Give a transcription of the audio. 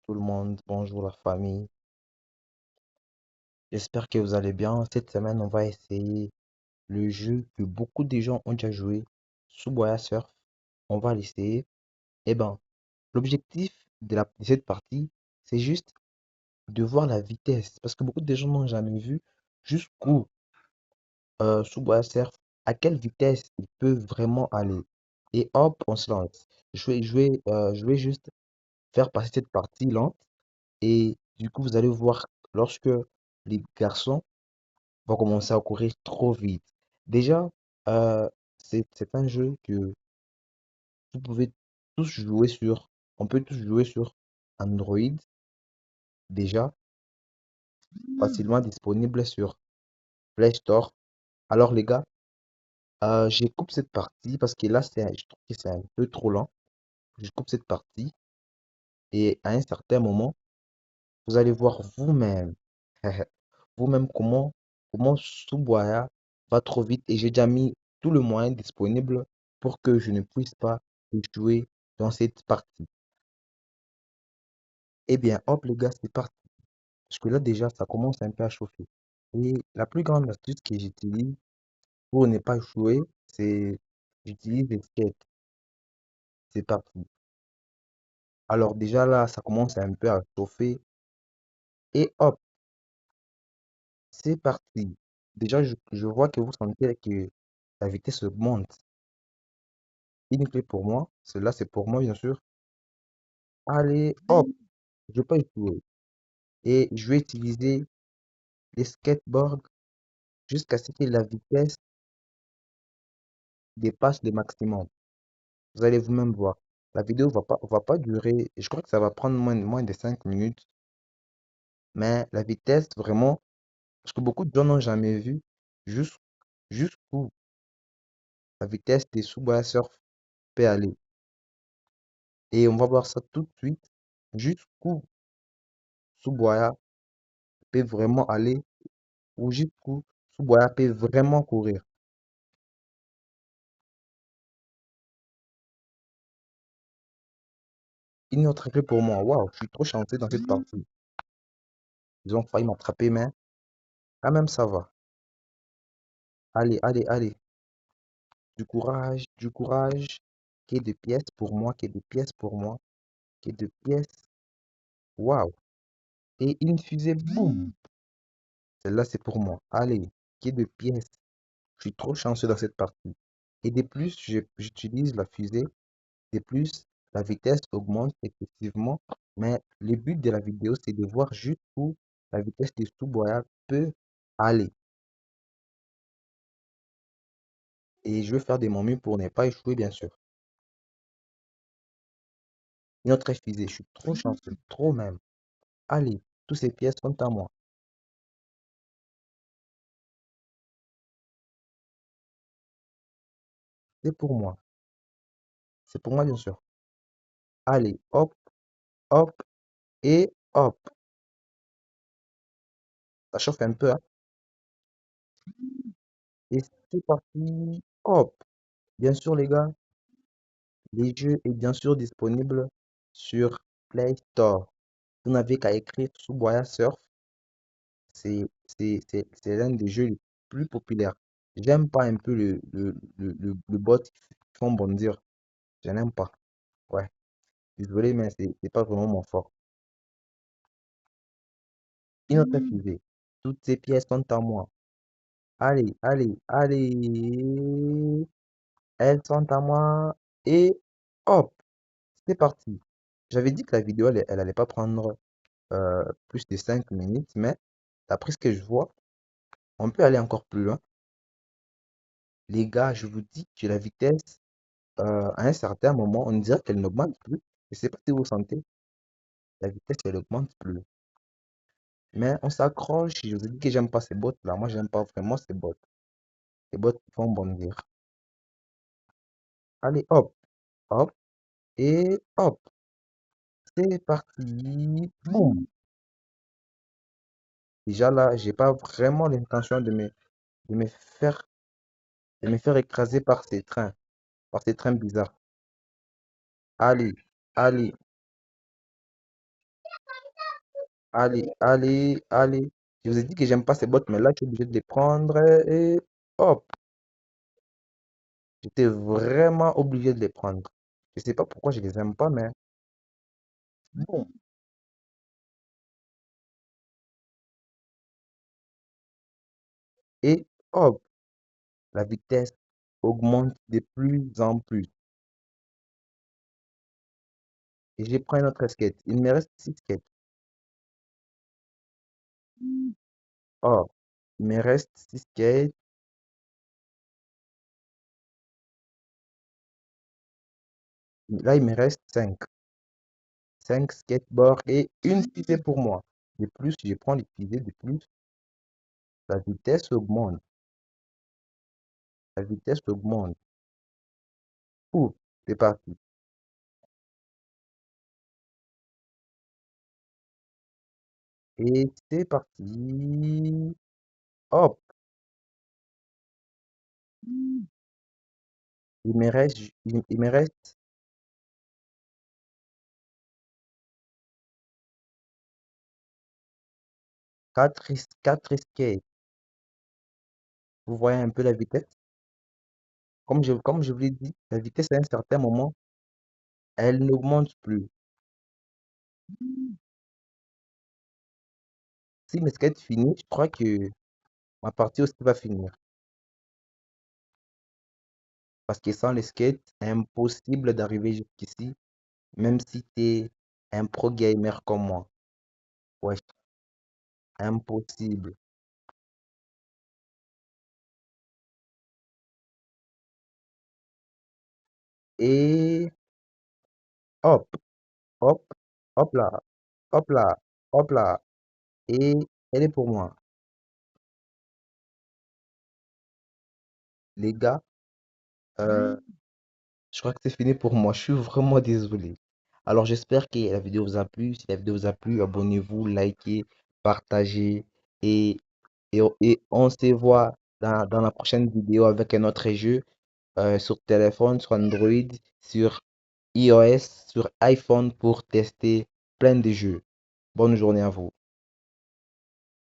tout le monde, bonjour la famille. J'espère que vous allez bien. Cette semaine, on va essayer le jeu que beaucoup de gens ont déjà joué, Subway Surf. On va l'essayer. Eh ben, l'objectif de cette partie, c'est juste de voir la vitesse. Parce que beaucoup de gens n'ont jamais vu jusqu'où Subway Surf, à quelle vitesse il peut vraiment aller. Et hop, on se lance. Je vais juste faire passer cette partie lente. Et du coup, vous allez voir lorsque les garçons vont commencer à courir trop vite. Déjà, euh, c'est un jeu que vous pouvez tous jouer sur, on peut tous jouer sur Android, déjà, facilement disponible sur Play Store. Alors les gars, je coupe cette partie parce que là, je trouve que c'est un peu trop lent. Je coupe cette partie et à un certain moment, vous allez voir vous-même, vous-même comment Subwaya va trop vite et j'ai déjà mis tout le moyen disponible pour que je ne puisse pas jouer dans cette partie. Eh bien, hop les gars, c'est parti. Parce que là déjà, ça commence un peu à chauffer. Et la plus grande astuce que j'utilise pour ne pas jouer, c'est j'utilise les skates. C'est parti. Alors déjà là, ça commence un peu à chauffer. Et hop, c'est parti. Déjà, je vois que vous sentez que la vitesse augmente. Une clé pour moi. Cela, c'est pour moi, bien sûr. Allez, hop, je peux jouer. Et je vais utiliser les skateboards jusqu'à ce que la vitesse dépasse le maximum. Vous allez vous-même voir. La vidéo va pas durer, je crois que ça va prendre moins de 5 minutes, mais la vitesse, vraiment, parce que beaucoup de gens n'ont jamais vu jus- jusqu'où la vitesse des Subway Surf peut aller. Et on va voir ça tout de suite, jusqu'où Subway peut vraiment aller, ou jusqu'où Subway peut vraiment courir. Une autre clé pour moi. Waouh, je suis trop chanceux dans cette partie. Ils ont failli m'attraper, mais quand même, ça va. Allez, allez, allez. Du courage, du courage. Qui est de pièces pour moi, qui est de pièces pour moi, qui est de pièces. Waouh. Et une fusée, boum. Celle-là, c'est pour moi. Allez, qui est de pièces. Je suis trop chanceux dans cette partie. Et de plus, j'utilise la fusée, de plus, la vitesse augmente effectivement. Mais le but de la vidéo, c'est de voir jusqu'où la vitesse de sous-boyard peut aller. Et je vais faire de mon mieux pour ne pas échouer, bien sûr. Une autre fusée, je suis trop chanceux, trop même. Allez, toutes ces pièces sont à moi. C'est pour moi. C'est pour moi, bien sûr. Allez, hop, hop et hop. Ça chauffe un peu, hein. Et c'est parti. Hop. Bien sûr, les gars, les jeux est bien sûr disponible sur Play Store. Vous n'avez qu'à écrire Subwaya Surf. C'est l'un des jeux les plus populaires. J'aime pas un peu le bot qui font bondir. Je n'aime pas. Ouais. Désolé, mais c'est pas vraiment mon fort. Une autre fusée. Toutes ces pièces sont à moi. Allez, allez, allez. Elles sont à moi. Et hop, c'est parti. J'avais dit que la vidéo, elle allait pas prendre plus de 5 minutes, mais d'après ce que je vois, on peut aller encore plus loin. Les gars, je vous dis que la vitesse, à un certain moment, on dirait qu'elle n'augmente plus. Je sais pas si vous sentez, la vitesse, elle augmente plus. Mais on s'accroche. Je vous dis que j'aime pas ces bots là. Moi, j'aime pas vraiment ces bots. Les bots qui font bondir. Allez, hop, hop, et hop. C'est parti. Boum. Déjà là, j'ai pas vraiment l'intention de me faire, de me faire écraser par ces trains bizarres. Allez, allez. Allez, allez, allez. Je vous ai dit que j'aime pas ces bottes, mais là, tu es obligé de les prendre et hop. J'étais vraiment obligé de les prendre. Je sais pas pourquoi je les aime pas, mais bon. Et hop, la vitesse augmente de plus en plus. Et je prends une autre skate. Il me reste 6 skates. Oh, il me reste 6 skates. Là, il me reste 5. 5 skateboards et une fusée pour moi. De plus, je prends les fusées, de plus, la vitesse augmente. La vitesse augmente. Ouf, c'est parti. Et c'est parti. Hop, il me reste 4 skates. Vous voyez un peu la vitesse? Comme je vous l'ai dit, la vitesse à un certain moment, elle n'augmente plus. Si mes skates finissent, je crois que ma partie aussi va finir. Parce que sans les skates, impossible d'arriver jusqu'ici, même si tu es un pro gamer comme moi. Ouais, impossible. Et hop, hop, hop là, hop là, hop là. Et elle est pour moi. Les gars, euh, je crois que c'est fini pour moi. Je suis vraiment désolé. Alors j'espère que la vidéo vous a plu. Si la vidéo vous a plu, abonnez-vous, likez, partagez et, et on se voit dans la prochaine vidéo avec un autre jeu sur téléphone, sur Android, sur iOS, sur iPhone pour tester plein de jeux. Bonne journée à vous.